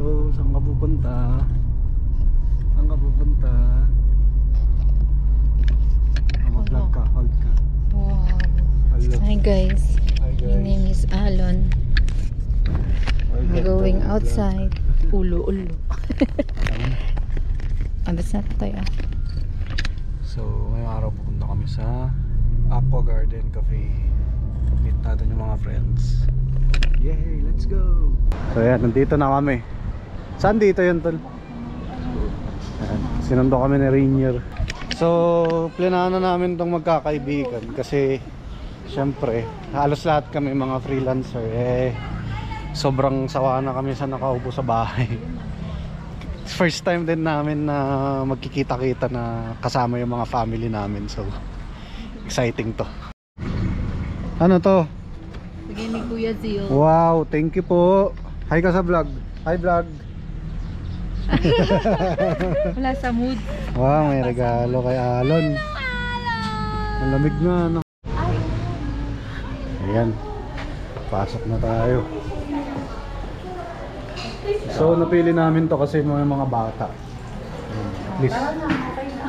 tayo. Saan ka pupunta? Saan ka pupunta? Mag-vlog ka, hold ka. Wow. Hello. Hi guys. Hi guys. My name is Alon. I'm going Ganda ng outside. Ulo. Abas na tayo. So, ngayong araw pupunta kami sa Aqua Garden Cafe. Meet natin yung mga friends. Yay, let's go! So yan, nandito na kami. Saan dito yun, tol? Ayan, sinundo kami ni Rainier. So, planahan na namin itong magkakaibigan kasi syempre, halos lahat kami mga freelancer. Sobrang sawa na kami sa nakaupo sa bahay. First time din namin na magkikita-kita na kasama yung mga family namin. So, exciting to. Ano to? Bigay ni Kuya Zio. Wow, thank you po. Hi ka sa vlog. Hi vlog. Wala sa mood. Wow, may regalo kay Alon. Malamig na, no? Ayan. Pasok na tayo. So, napili namin to kasi mga bata. Please.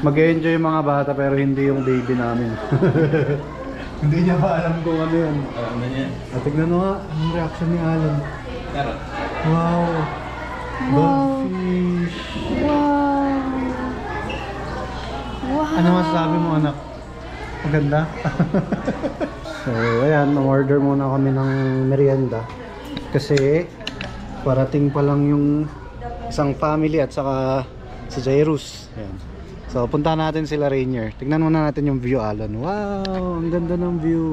Mag-enjoy yung mga bata pero hindi yung baby namin. Hindi niya pa alam kung ano yan. Alam na niya. Tignan mo nga ang reaction ni Alon. Carrot. Wow. Goldfish. Wow. Ano masasabi mo, anak? Maganda? So, ayan, order muna kami ng merienda. Kasi parating pa lang yung isang family at saka si Jairus. Ayan. So, punta natin sila Rainier. Tignan muna natin yung view, Alon. Wow, ang ganda ng view.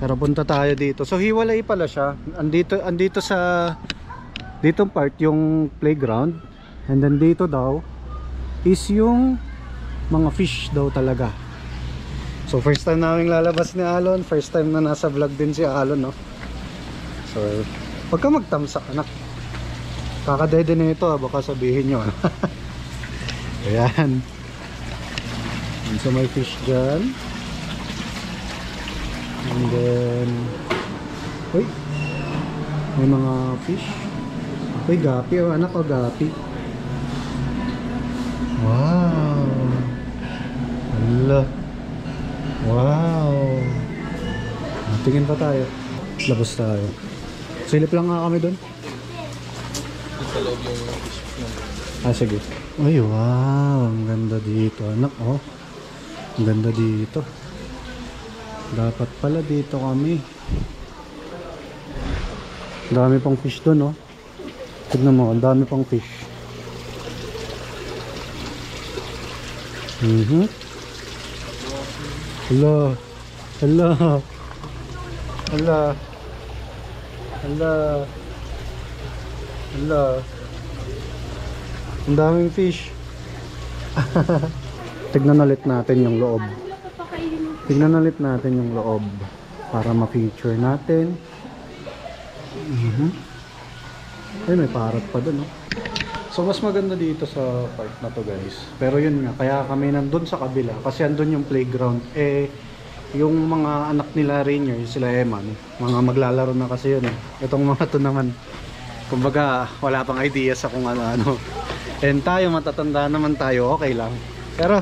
Pero punta tayo dito. So, hiwalay pala siya. Andito sa ditong part yung playground. And then dito daw is yung mga fish daw talaga. So, first time namin lalabas ni Alon. First time na nasa vlog din si Alon, no? So, huwag ka magtamsak, anak. Kakadede na ito, baka sabihin nyo. Ayan. So may fish dyan. And then uy, may mga fish. Uy, gapi. Oh, anak ko, gapi. Wow. Hala. Wow. Tingin pa tayo. Labas tayo. Silip lang nga kami doon. Sa loob yung fish. Sige. Ay, wow. Ang ganda dito, anak. Oh. Ang ganda dito. Dapat pala dito kami. Ang dami pang fish doon, oh. Tignan mo, ang dami pang fish. Hala. Hala. Hala. Hala. Hala. Ang daming fish. Tignan ulit natin yung loob. Tignan ulit natin yung loob para ma-feature natin. Ay, may parrot pa dun, no? So, mas maganda dito sa part na to, guys. Pero yun nga, kaya kami nandun sa kabila kasi andun yung playground. Yung mga anak nila Rainier, sila Eman, mga maglalaro na kasi yun, eh. Itong mga to naman, kumbaga, wala pang idea sa kung ano-ano. And tayo, matatanda naman tayo, okay lang. Pero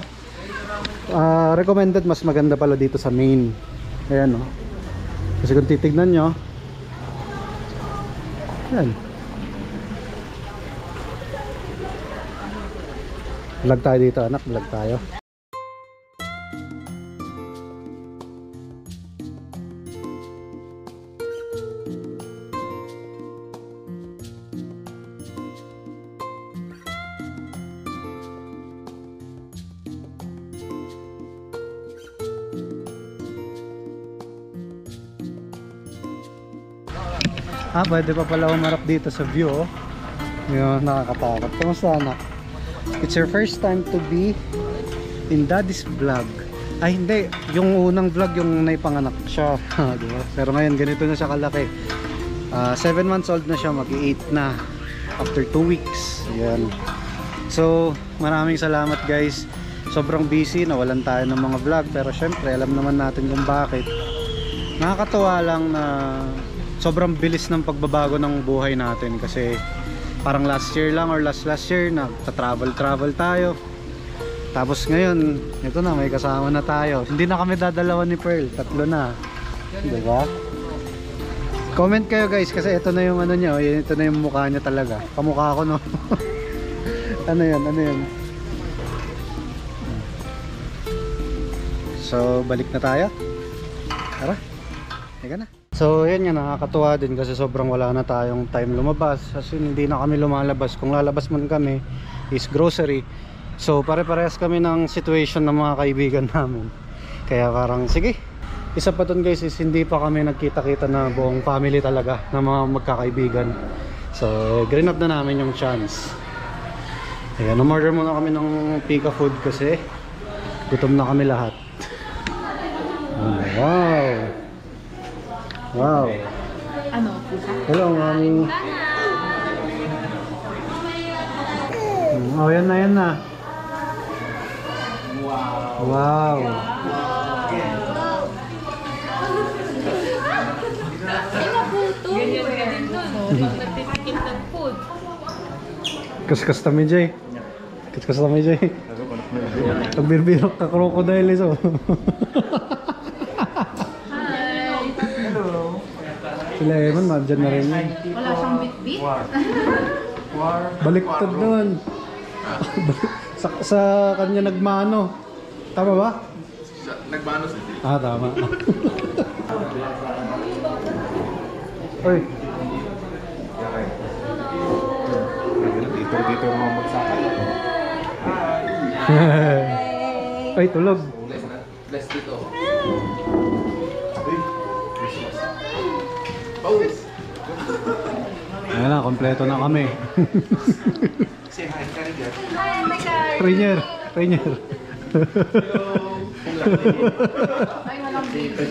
recommended, mas maganda pala dito sa main. Ayan, no? Kasi kung titignan nyo, ayan, vlog tayo dito, anak, vlog tayo. Pwede pa pala umarap dito sa view, oh. Yun, nakakatakot. Kamusta, anak? It's your first time to be in Daddy's vlog. Ay, hindi. Yung unang vlog, yung naipanganak siya. Diba? Pero ngayon, ganito na siya kalaki. 7 months old na siya, mag-8 na. After 2 weeks. Ayan. So, maraming salamat, guys. Sobrang busy, nawalan tayo ng mga vlog. Pero syempre, alam naman natin kung bakit. Nakakatuwa lang na sobrang bilis ng pagbabago ng buhay natin kasi parang last year lang or last year nagta-travel tayo. Tapos ngayon, ito na, may kasama na tayo. Hindi na kami dadalawan ni Pearl, 3 na. Diba? Comment kayo guys, kasi ito na yung ano niya, ito na yung mukha niya talaga. Kamukha ko, no? Ano yan? So, balik na tayo. Tara, teka na. So, yan nga, nakakatuwa din kasi sobrang wala na tayong time lumabas. Kasi hindi na kami lumalabas. Kung lalabas man kami, is grocery. So pare-parehas kami ng situation ng mga kaibigan namin. Kaya parang sige. Isa pa dun guys is hindi pa kami nagkita-kita na buong family talaga na mga magkakaibigan. So green up na namin yung chance. Ayan, umorder muna kami ng Pika food kasi gutom na kami lahat. Wow. Wow. Ano? Pusa? Hello mami. Oh yan na. Wow. Ay, mabuto. Ganyan nun. Nagtitikim ng food. Kas kami Jay. Kas kami Jay. Pagbibirok ka crocodile iso. Hi. Hello. Sila Eman, madyan na rin yun. Wala siyang bit-bit. Baliktad naman. sa kanya nagmano. Tama ba? Nagbano si Jay. Ah, tama. Oy. Dito yung mga magsakan. Ay, tulog. Bless dito. Pause. Ayan na, kompleto na kami. Say hi, Karigat. Hi, my God. Rainier. Ay, walang baby.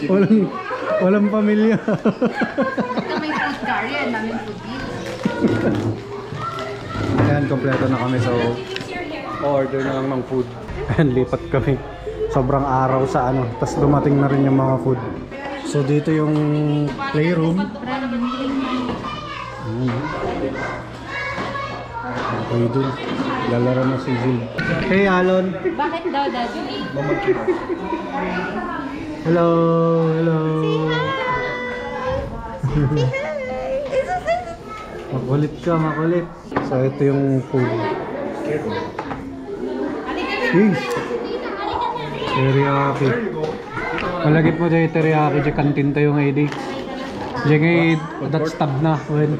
Walang pamilya. Pagka may food carrier, namin food dito. Ayan, kompleto na kami. So, order na lang ng food. Ayan, lipat kami. Sobrang araw sa ano. Tapos dumating na rin yung mga food. So, dito yung playroom. Okay, dun. Lalaro na si Zil. Hey, Alon. Bakit daw, Daddy? Hello. Makulit ka, makulit. So, ito yung food. Sheesh. Teriyaki. Malagip mo dyan yung teriyaki. Dyan kantin tayo ng ID. Dyan ngayon, that's tab na. When.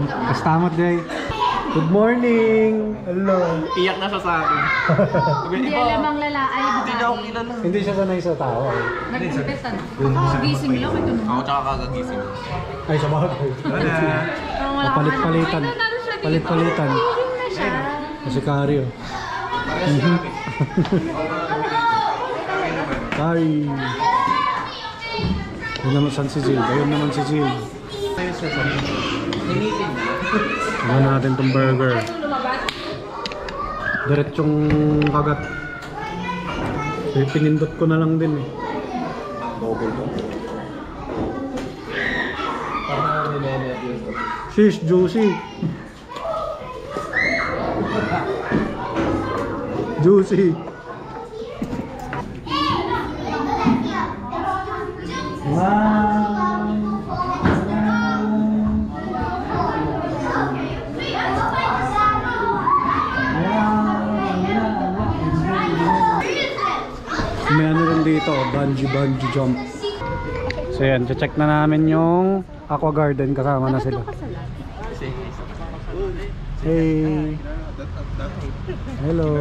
Kastamot dyan. Good morning! Hello! Iyak na siya sa akin. Hindi alam ang lalaki. Hindi na ako kilala. Hindi siya sanay sa tao. Nagpipitan. Gising lang. Ito naman. Ako tsaka kagagising. Ay, sa bagay. Palit-palitan. Palit-palitan. Kasi Kari, oh. Kari. Ayun naman si Jill. Ayun naman si Jill. Tignan natin tong burger. Diretsong kagat. Pinindot ko na lang din eh. Sheesh, juicy. Juicy. Wow. May ano rin dito, bungee jump. So yan, check na namin yung aqua garden, kasama na sila. Hey. Hello.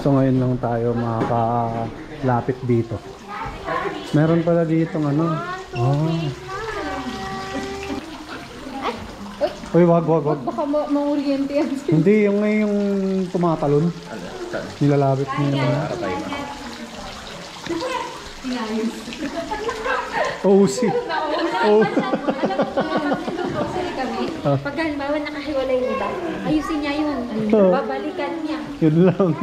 So ngayon lang tayo makakalapit dito. Meron pala dito ano. Oh. Uy, wag. Baka ma-oriente yan. Hindi, yung ngayon yung tumatalon. Nilalapit niya. Oh, si. Oh. Pag halimbawa nakahiwalay nila, ayusin niya yun. Babalikan niya. Yun lang.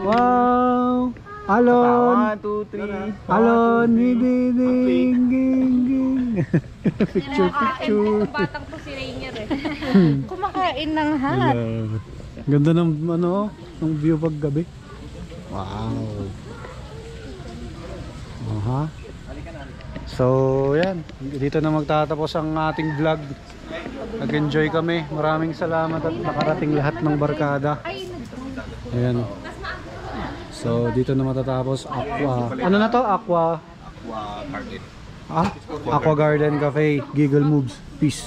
Wow! Alon! 1, 2, 3. Alon! Ding! Picture, picture. Batang po si Rainier eh. Kumakain ng hat. Hello. Ganda ng ano, ng view pag gabi. Wow. Aha. So, yan. Dito na magtatapos ang ating vlog. Nag-enjoy kami. Maraming salamat at nakarating lahat ng barkada. Ayan. So, dito na matatapos. Aqua. Ano na to? Aqua. Aqua Garden. Aqua Garden Cafe. Giggle Moves. Peace.